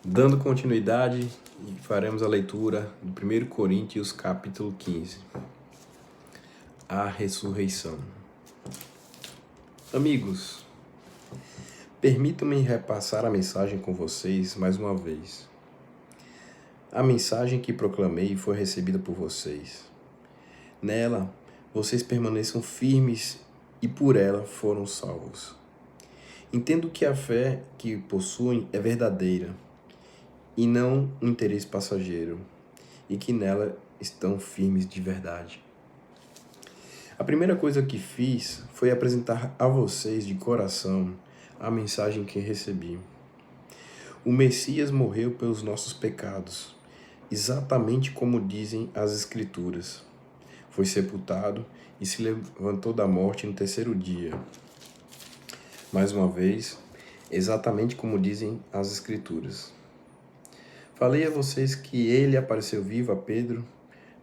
Dando continuidade, faremos a leitura do 1 Coríntios, capítulo 15. A ressurreição. Amigos, permitam-me repassar a mensagem com vocês mais uma vez. A mensagem que proclamei foi recebida por vocês. Nela, vocês permaneçam firmes e por ela foram salvos. Entendo que a fé que possuem é verdadeira e não um interesse passageiro, e que nela estão firmes de verdade. A primeira coisa que fiz foi apresentar a vocês de coração a mensagem que recebi. O Messias morreu pelos nossos pecados, exatamente como dizem as Escrituras. Foi sepultado e se levantou da morte no terceiro dia. Mais uma vez, exatamente como dizem as Escrituras. Falei a vocês que ele apareceu vivo a Pedro,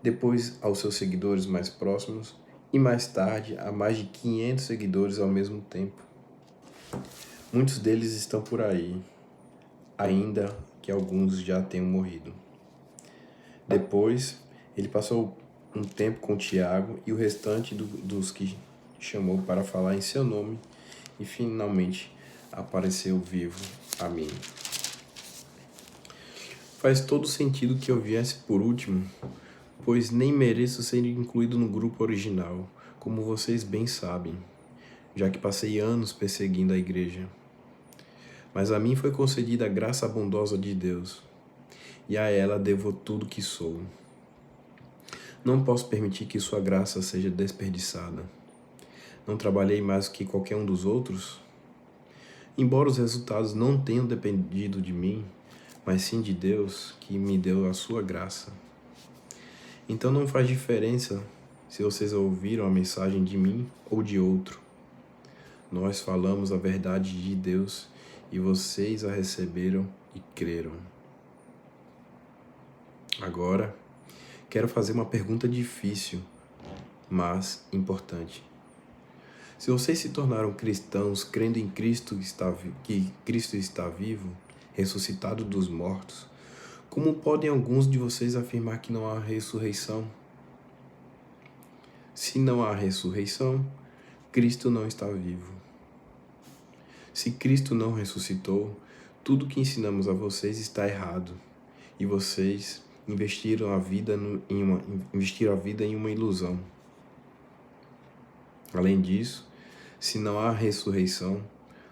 depois aos seus seguidores mais próximos e mais tarde a mais de 500 seguidores ao mesmo tempo. Muitos deles estão por aí, ainda que alguns já tenham morrido. Depois, ele passou um tempo com Tiago e o restante dos que chamou para falar em seu nome e finalmente apareceu vivo a mim. Faz todo sentido que eu viesse por último, pois nem mereço ser incluído no grupo original, como vocês bem sabem, já que passei anos perseguindo a igreja. Mas a mim foi concedida a graça bondosa de Deus, e a ela devo tudo que sou. Não posso permitir que sua graça seja desperdiçada. Não trabalhei mais que qualquer um dos outros? Embora os resultados não tenham dependido de mim, mas sim de Deus, que me deu a sua graça. Então não faz diferença se vocês ouviram a mensagem de mim ou de outro. Nós falamos a verdade de Deus e vocês a receberam e creram. Agora, quero fazer uma pergunta difícil, mas importante. Se vocês se tornaram cristãos crendo em que Cristo está vivo, ressuscitado dos mortos, como podem alguns de vocês afirmar que não há ressurreição? Se não há ressurreição, Cristo não está vivo. Se Cristo não ressuscitou, tudo que ensinamos a vocês está errado, e vocês investiram a vida em uma ilusão. Além disso, se não há ressurreição,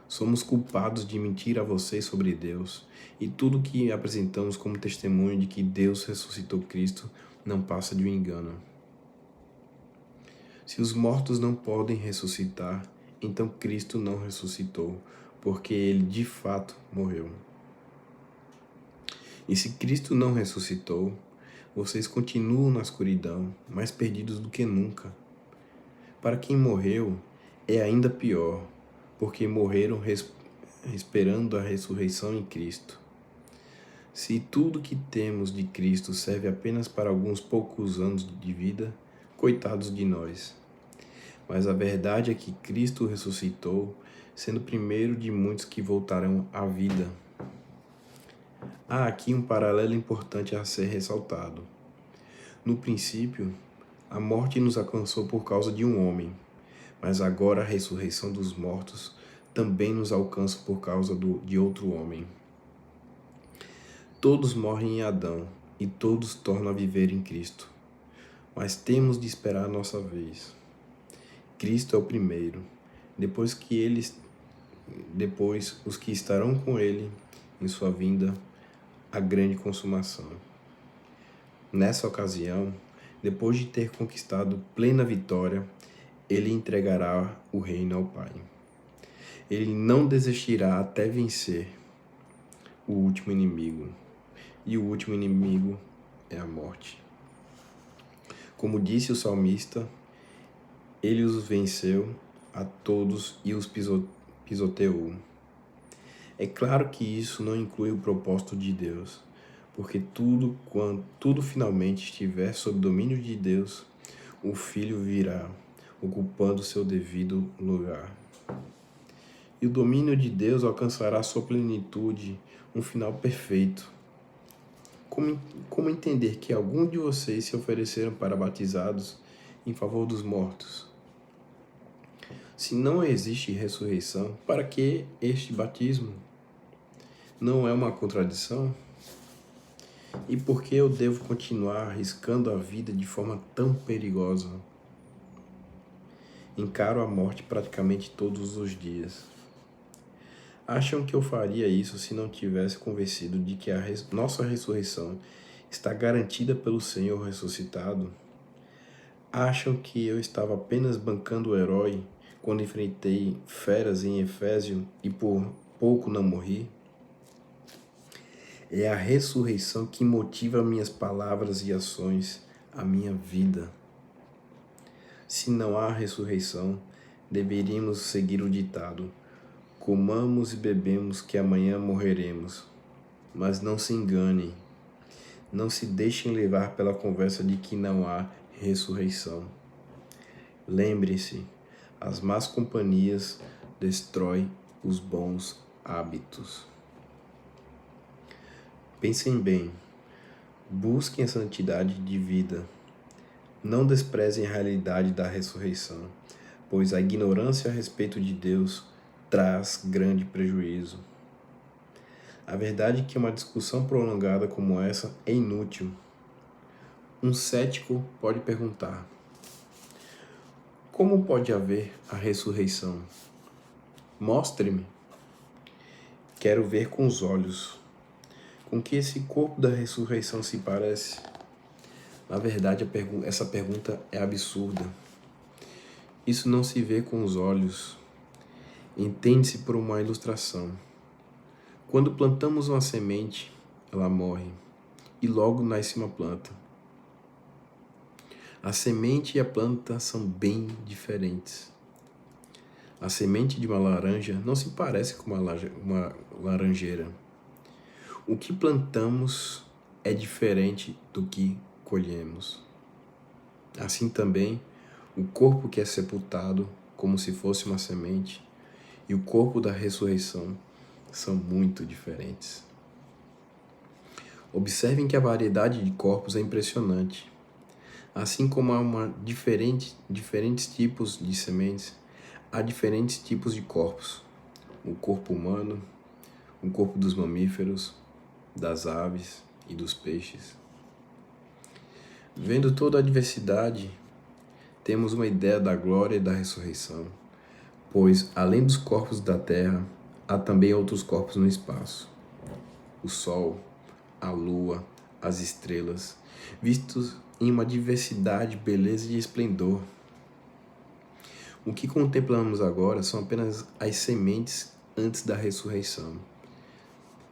somos culpados de mentir a vocês sobre Deus, e tudo que apresentamos como testemunho de que Deus ressuscitou Cristo não passa de um engano. Se os mortos não podem ressuscitar, então Cristo não ressuscitou, porque ele de fato morreu. E se Cristo não ressuscitou, vocês continuam na escuridão, mais perdidos do que nunca. Para quem morreu, é ainda pior, porque morreram esperando a ressurreição em Cristo. Se tudo que temos de Cristo serve apenas para alguns poucos anos de vida, coitados de nós. Mas a verdade é que Cristo ressuscitou, sendo o primeiro de muitos que voltarão à vida. Há aqui um paralelo importante a ser ressaltado. No princípio, a morte nos alcançou por causa de um homem, mas agora a ressurreição dos mortos também nos alcança por causa de outro homem. Todos morrem em Adão e todos tornam a viver em Cristo, mas temos de esperar a nossa vez. Cristo é o primeiro, depois os que estarão com ele em sua vinda, a grande consumação. Nessa ocasião, depois de ter conquistado plena vitória, ele entregará o reino ao Pai. Ele não desistirá até vencer o último inimigo, e o último inimigo é a morte. Como disse o salmista, ele os venceu a todos e os pisoteou. É claro que isso não inclui o propósito de Deus, porque quando tudo finalmente estiver sob domínio de Deus, o Filho virá, ocupando seu devido lugar. e o domínio de Deus alcançará sua plenitude, um final perfeito. Como entender que alguns de vocês se ofereceram para batizados em favor dos mortos? Se não existe ressurreição, para que este batismo? Não é uma contradição? E por que eu devo continuar arriscando a vida de forma tão perigosa? Encaro a morte praticamente todos os dias. Acham que eu faria isso se não tivesse convencido de que a nossa ressurreição está garantida pelo Senhor ressuscitado? Acham que eu estava apenas bancando o herói quando enfrentei feras em Efésio e por pouco não morri? É a ressurreição que motiva minhas palavras e ações, a minha vida. Se não há ressurreição, deveríamos seguir o ditado: comamos e bebemos que amanhã morreremos. Mas não se enganem, não se deixem levar pela conversa de que não há ressurreição. Lembre-se, as más companhias destroem os bons hábitos. Pensem bem, busquem a santidade de vida. Não desprezem a realidade da ressurreição, pois a ignorância a respeito de Deus traz grande prejuízo. A verdade é que uma discussão prolongada como essa é inútil. Um cético pode perguntar: como pode haver a ressurreição? Mostre-me. Quero ver com os olhos. Com que esse corpo da ressurreição se parece? Na verdade, essa pergunta é absurda. Isso não se vê com os olhos. Entende-se por uma ilustração. Quando plantamos uma semente, ela morre e logo nasce uma planta. A semente e a planta são bem diferentes. A semente de uma laranja não se parece com uma laranjeira. O que plantamos é diferente do que colhemos. Assim também, o corpo que é sepultado como se fosse uma semente e o corpo da ressurreição são muito diferentes. Observem que a variedade de corpos é impressionante. Assim como há diferentes tipos de sementes, há diferentes tipos de corpos. O corpo humano, o corpo dos mamíferos, das aves e dos peixes. Vendo toda a diversidade, temos uma ideia da glória e da ressurreição, pois, além dos corpos da terra, há também outros corpos no espaço. O sol, a lua, as estrelas, vistos em uma diversidade, beleza e esplendor. O que contemplamos agora são apenas as sementes antes da ressurreição.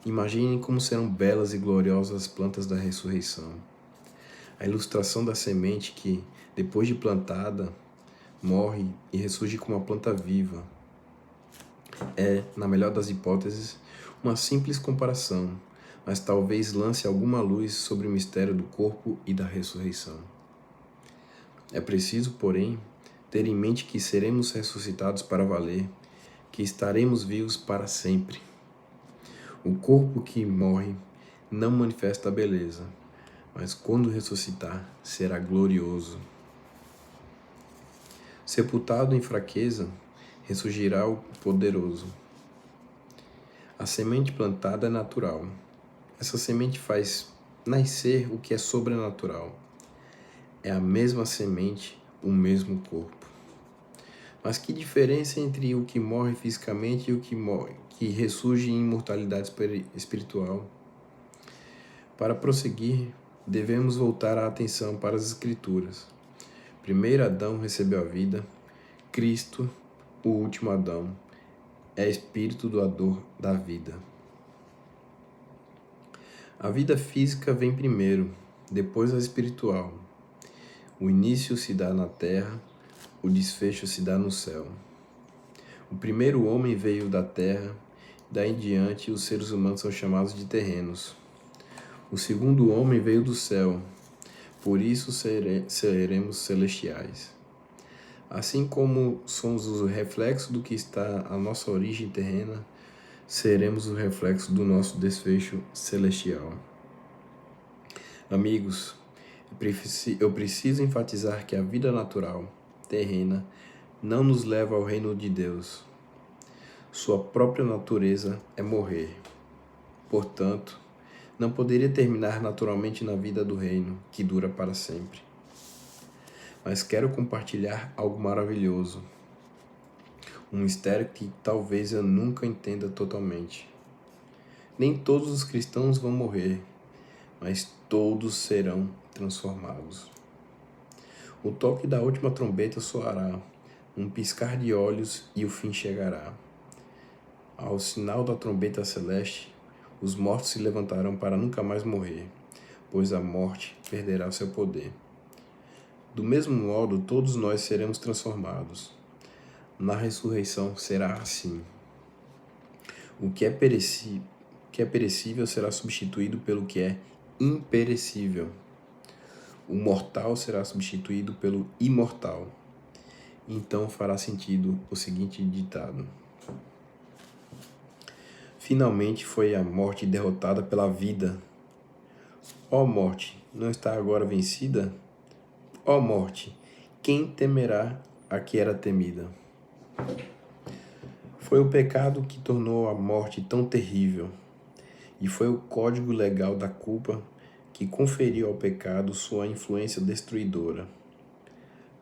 Imaginem como serão belas e gloriosas as plantas da ressurreição. A ilustração da semente que, depois de plantada, morre e ressurge como uma planta viva é, na melhor das hipóteses, uma simples comparação, mas talvez lance alguma luz sobre o mistério do corpo e da ressurreição. É preciso, porém, ter em mente que seremos ressuscitados para valer, que estaremos vivos para sempre. O corpo que morre não manifesta a beleza, mas quando ressuscitar, será glorioso. Sepultado em fraqueza, ressurgirá o poderoso. A semente plantada é natural. Essa semente faz nascer o que é sobrenatural. É a mesma semente, o mesmo corpo. Mas que diferença entre o que morre fisicamente e o que ressurge em imortalidade espiritual? Para prosseguir, devemos voltar a atenção para as Escrituras. Primeiro Adão recebeu a vida, Cristo, o último Adão, é espírito doador da vida. A vida física vem primeiro, depois a espiritual. O início se dá na terra, o desfecho se dá no céu. O primeiro homem veio da terra, daí em diante os seres humanos são chamados de terrenos. O segundo homem veio do céu, por isso seremos celestiais. Assim como somos o reflexo do que está a nossa origem terrena, seremos o reflexo do nosso desfecho celestial. Amigos, eu preciso enfatizar que a vida natural, terrena, não nos leva ao reino de Deus. Sua própria natureza é morrer. Portanto, não poderia terminar naturalmente na vida do reino, que dura para sempre. Mas quero compartilhar algo maravilhoso. Um mistério que talvez eu nunca entenda totalmente. Nem todos os cristãos vão morrer, mas todos serão transformados. O toque da última trombeta soará, um piscar de olhos e o fim chegará. Ao sinal da trombeta celeste, os mortos se levantarão para nunca mais morrer, pois a morte perderá seu poder. Do mesmo modo, todos nós seremos transformados. Na ressurreição será assim. O que é perecível será substituído pelo que é imperecível. O mortal será substituído pelo imortal. Então fará sentido o seguinte ditado: finalmente foi a morte derrotada pela vida. Ó morte, não está agora vencida? Ó morte, quem temerá a que era temida? Foi o pecado que tornou a morte tão terrível, e foi o código legal da culpa que conferiu ao pecado sua influência destruidora.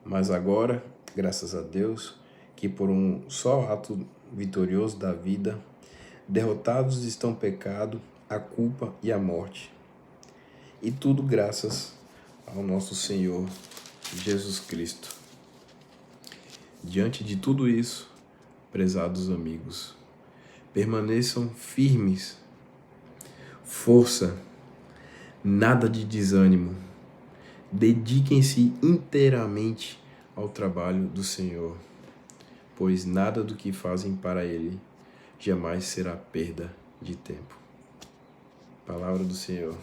Mas agora, graças a Deus, que por um só ato vitorioso da vida, derrotados estão o pecado, a culpa e a morte. E tudo graças ao nosso Senhor Jesus Cristo. Diante de tudo isso, prezados amigos, permaneçam firmes, força, nada de desânimo, dediquem-se inteiramente ao trabalho do Senhor, pois nada do que fazem para Ele jamais será perda de tempo. Palavra do Senhor.